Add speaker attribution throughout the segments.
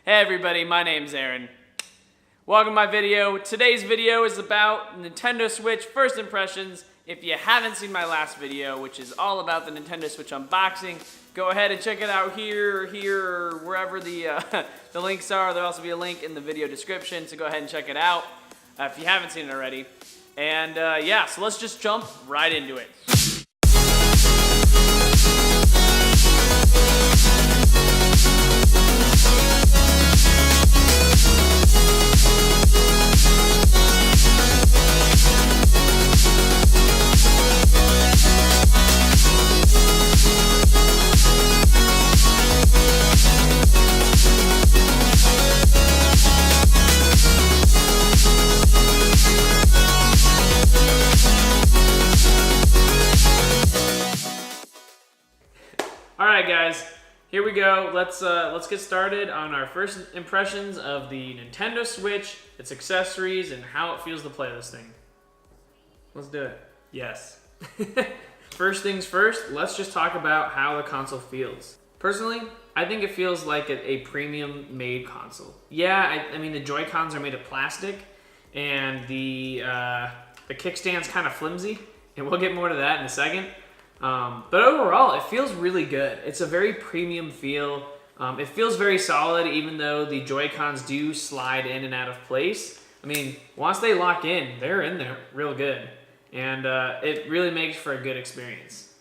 Speaker 1: Hey everybody, my name's Aaron. Welcome to my video. Today's video is about Nintendo Switch first impressions. If you haven't seen my last video, which is all about the Nintendo Switch unboxing, go ahead and check it out here, or wherever the links are. There'll also be a link in the video description, so go ahead and check it out if you haven't seen it already. And yeah, so let's just jump right into it. Alright guys, here we go. Let's get started on our first impressions of the Nintendo Switch, its accessories, and how it feels to play this thing. Let's do it. Yes. First things first, let's just talk about how the console feels. Personally, I think it feels like a premium made console. Yeah, I mean the Joy-Cons are made of plastic, and the kickstand's kind of flimsy, and we'll get more to that in a second. But overall, it feels really good. It's a very premium feel. It feels very solid, even though the Joy-Cons do slide in and out of place. I mean, once they lock in, they're in there real good. And it really makes for a good experience.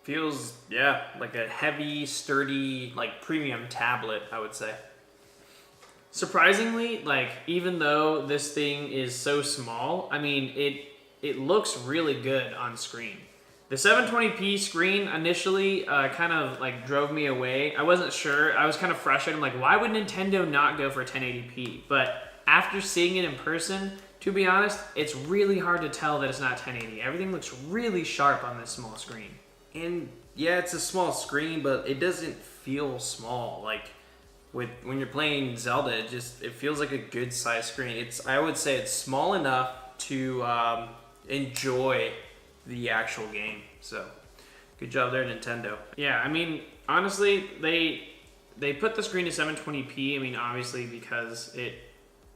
Speaker 2: Feels, yeah, like a heavy, sturdy, like premium tablet, I would say.
Speaker 1: Surprisingly, like, even though this thing is so small, I mean, it looks really good on screen. The 720p screen initially kind of like drove me away. I wasn't sure. I was kind of frustrated. I'm like, why would Nintendo not go for 1080p? But after seeing it in person, to be honest, it's really hard to tell that it's not 1080. Everything looks really sharp on this small screen.
Speaker 2: And yeah, it's a small screen, but it doesn't feel small. Like when you're playing Zelda, it feels like a good size screen. I would say it's small enough to enjoy the actual game. So good job there, Nintendo.
Speaker 1: Yeah, I mean, honestly, they put the screen to 720p. I mean, obviously because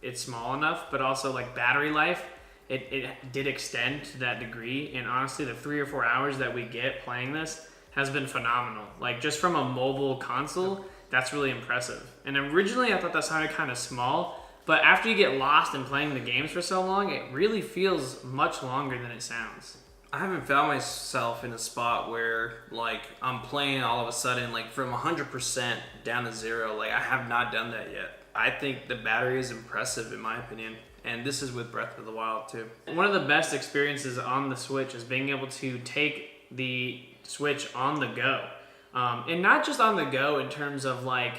Speaker 1: it's small enough, but also like battery life, it did extend to that degree. And honestly, the 3 or 4 hours that we get playing this has been phenomenal. Like just from a mobile console, that's really impressive. And originally I thought that sounded kind of small, but after you get lost in playing the games for so long, it really feels much longer than it sounds.
Speaker 2: I haven't found myself in a spot where like I'm playing all of a sudden like from 100% down to 0. Like I have not done that yet. I think the battery is impressive in my opinion. And this is with Breath of the Wild too.
Speaker 1: One of the best experiences on the Switch is being able to take the Switch on the go. And not just on the go in terms of like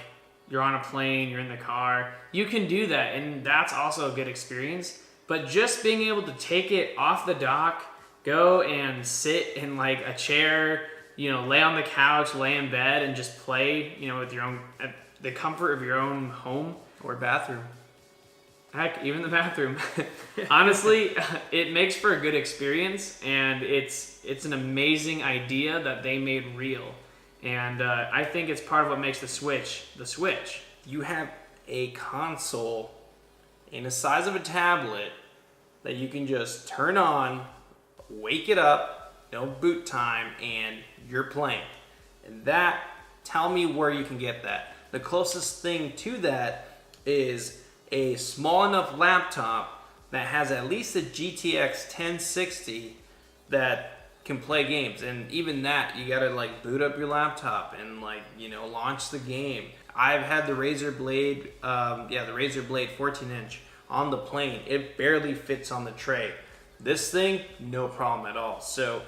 Speaker 1: you're on a plane, you're in the car. You can do that and that's also a good experience. But just being able to take it off the dock, go and sit in like a chair, lay on the couch, lay in bed and just play, with your own, at the comfort of your own home.
Speaker 2: Or bathroom.
Speaker 1: Heck, even the bathroom. Honestly, it makes for a good experience and it's an amazing idea that they made real. And I think it's part of what makes the Switch the Switch.
Speaker 2: You have a console in the size of a tablet that you can just turn on, wake it up, no boot time, and you're playing. And tell me where you can get that. The closest thing to that is a small enough laptop that has at least a GTX 1060 that can play games. And even that, you gotta like boot up your laptop and like, launch the game. I've had the Razer Blade, the Razer Blade 14-inch on the plane. It barely fits on the tray. This thing, no problem at all. So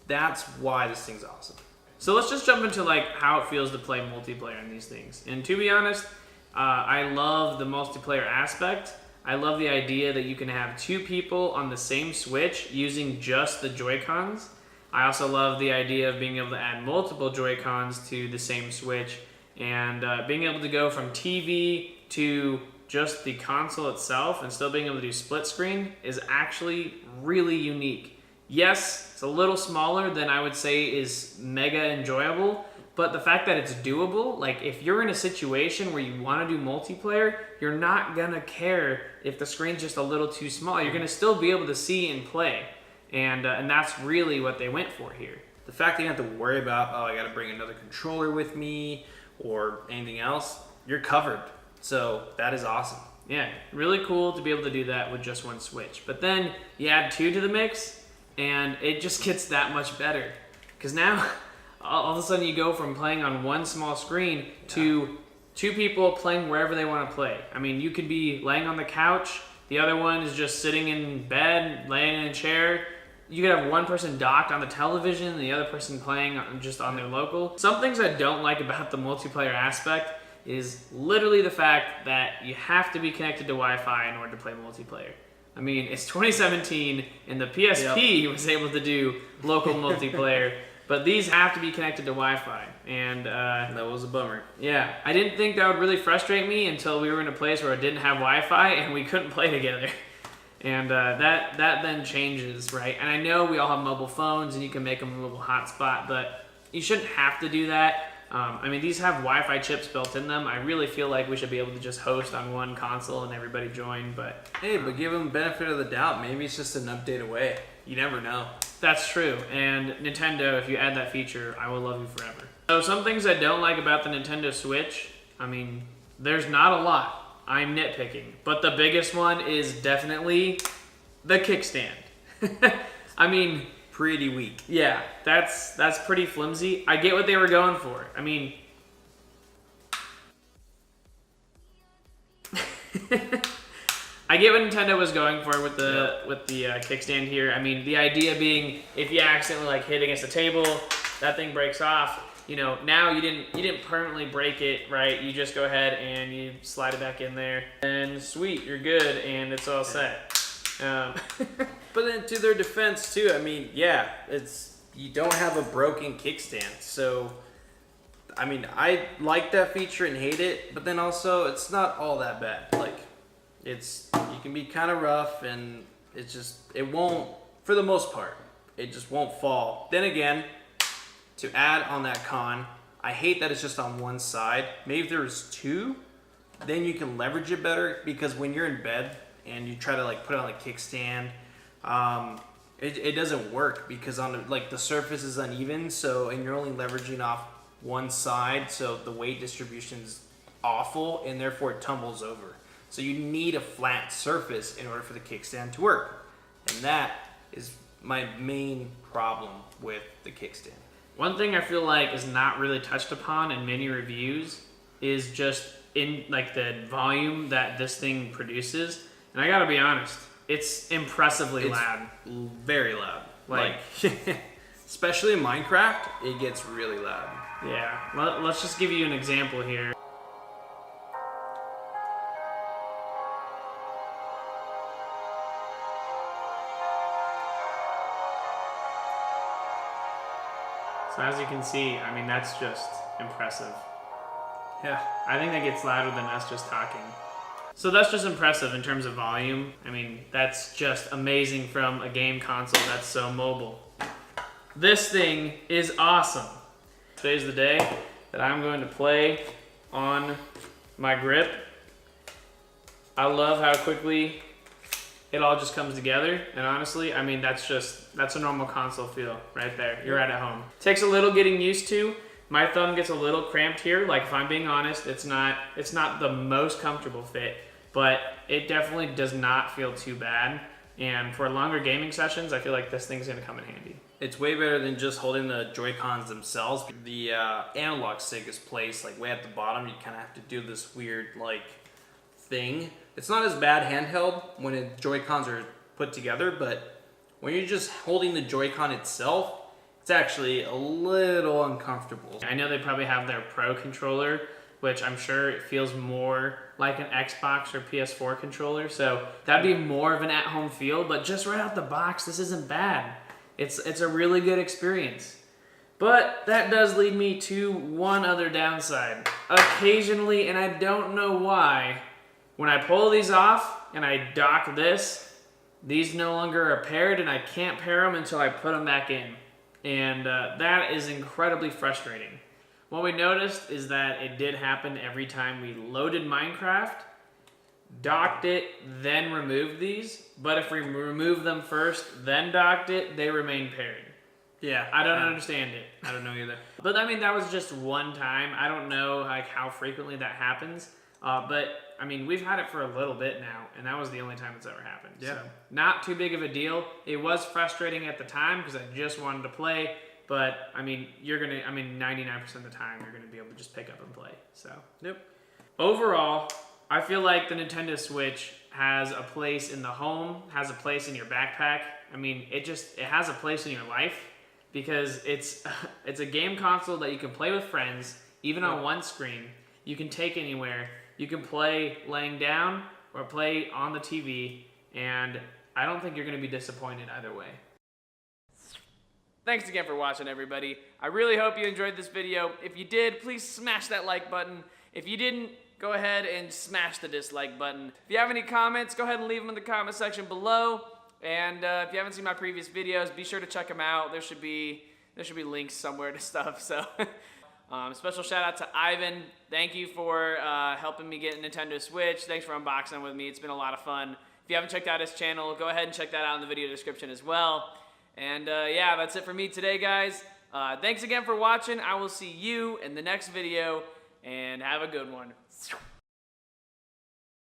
Speaker 2: that's why this thing's awesome.
Speaker 1: So let's just jump into like how it feels to play multiplayer in these things. And to be honest, I love the multiplayer aspect. I love the idea that you can have 2 people on the same Switch using just the Joy-Cons. I also love the idea of being able to add multiple Joy-Cons to the same Switch and being able to go from TV to just the console itself and still being able to do split screen is actually really unique. Yes, it's a little smaller than I would say is mega enjoyable, but the fact that it's doable, like if you're in a situation where you want to do multiplayer, you're not gonna care if the screen's just a little too small. You're gonna still be able to see and play, and that's really what they went for here.
Speaker 2: The fact that you don't have to worry about, oh, I got to bring another controller with me or anything else, you're covered. So that is awesome.
Speaker 1: Yeah, really cool to be able to do that with just one Switch. But then you add 2 to the mix, and it just gets that much better. Because now, all of a sudden, you go from playing on one small screen to 2 people playing wherever they want to play. I mean, you could be laying on the couch, the other one is just sitting in bed, laying in a chair. You could have one person docked on the television, and the other person playing just on their local. Some things I don't like about the multiplayer aspect is literally the fact that you have to be connected to Wi-Fi in order to play multiplayer. I mean, it's 2017, and the PSP was able to do local multiplayer, but these have to be connected to Wi-Fi, and
Speaker 2: that was a bummer.
Speaker 1: Yeah, I didn't think that would really frustrate me until we were in a place where it didn't have Wi-Fi, and we couldn't play together. And that then changes, right? And I know we all have mobile phones, and you can make them a mobile hotspot, but you shouldn't have to do that. I mean, these have Wi-Fi chips built in them. I really feel like we should be able to just host on one console and everybody join, but...
Speaker 2: Hey, but give them benefit of the doubt. Maybe it's just an update away. You never know.
Speaker 1: That's true. And Nintendo, if you add that feature, I will love you forever. So some things I don't like about the Nintendo Switch, I mean, there's not a lot. I'm nitpicking. But the biggest one is definitely the kickstand. I mean...
Speaker 2: Pretty weak.
Speaker 1: Yeah, that's pretty flimsy. I get what they were going for. I mean... I get what Nintendo was going for with the kickstand here. I mean, the idea being if you accidentally like hit against the table, that thing breaks off. You know, now you didn't permanently break it, right? You just go ahead and you slide it back in there, and sweet, you're good, and it's all set.
Speaker 2: But then to their defense too, I mean, yeah, you don't have a broken kickstand, so I mean, I like that feature and hate it, but then also it's not all that bad. Like, you can be kind of rough, and it won't, for the most part, it just won't fall. Then again, to add on that con, I hate that it's just on one side. Maybe if there was 2, then you can leverage it better, because when you're in bed and you try to like put it on a kickstand, it doesn't work because the surface is uneven, and you're only leveraging off one side, so the weight distribution is awful, and therefore it tumbles over. So you need a flat surface in order for the kickstand to work, and that is my main problem with the kickstand.
Speaker 1: One thing I feel like is not really touched upon in many reviews is just in like the volume that this thing produces, and I gotta be honest, it's impressively loud.
Speaker 2: Very loud. Like especially in Minecraft, it gets really loud.
Speaker 1: Yeah, let's just give you an example here. So as you can see, I mean, that's just impressive.
Speaker 2: Yeah.
Speaker 1: I think that gets louder than us just talking. So that's just impressive in terms of volume. I mean, that's just amazing from a game console that's so mobile. This thing is awesome. Today's the day that I'm going to play on my grip. I love how quickly it all just comes together, and honestly, I mean, that's a normal console feel right there. You're right at home. Takes a little getting used to. My thumb gets a little cramped here. Like, if I'm being honest, it's not the most comfortable fit, but it definitely does not feel too bad. And for longer gaming sessions, I feel like this thing's gonna come in handy.
Speaker 2: It's way better than just holding the Joy-Cons themselves. The analog stick is placed like way at the bottom. You kind of have to do this weird like thing. It's not as bad handheld when the Joy-Cons are put together, but when you're just holding the Joy-Con itself, it's actually a little uncomfortable.
Speaker 1: I know they probably have their Pro controller, which I'm sure it feels more like an Xbox or PS4 controller, so that'd be more of an at-home feel, but just right out the box, this isn't bad. It's a really good experience. But that does lead me to one other downside. Occasionally, and I don't know why, when I pull these off and I dock this, these no longer are paired, and I can't pair them until I put them back in. And that is incredibly frustrating. What we noticed is that it did happen every time we loaded Minecraft, docked it, then removed these. But if we remove them first, then docked it, they remain paired.
Speaker 2: Yeah.
Speaker 1: I don't understand it.
Speaker 2: I don't know either.
Speaker 1: But I mean, that was just one time. I don't know like how frequently that happens. But I mean, we've had it for a little bit now, and that was the only time it's ever happened.
Speaker 2: Yeah.
Speaker 1: So not too big of a deal. It was frustrating at the time because I just wanted to play. But I mean, 99% of the time you're gonna be able to just pick up and play. So
Speaker 2: Yep.
Speaker 1: overall, I feel like the Nintendo Switch has a place in the home, has a place in your backpack. I mean, it has a place in your life because it's a game console that you can play with friends, even on one screen. You can take anywhere. You can play laying down or play on the TV, and I don't think you're going to be disappointed either way. Thanks again for watching, everybody. I really hope you enjoyed this video. If you did, please smash that like button. If you didn't, go ahead and smash the dislike button. If you have any comments, go ahead and leave them in the comment section below. And if you haven't seen my previous videos, be sure to check them out. There should be links somewhere to stuff. So, special shout out to Ivan. Thank you for helping me get a Nintendo Switch. Thanks for unboxing with me. It's been a lot of fun. If you haven't checked out his channel, go ahead and check that out in the video description as well. And yeah, that's it for me today, guys. Thanks again for watching. I will see you in the next video, and have a good one.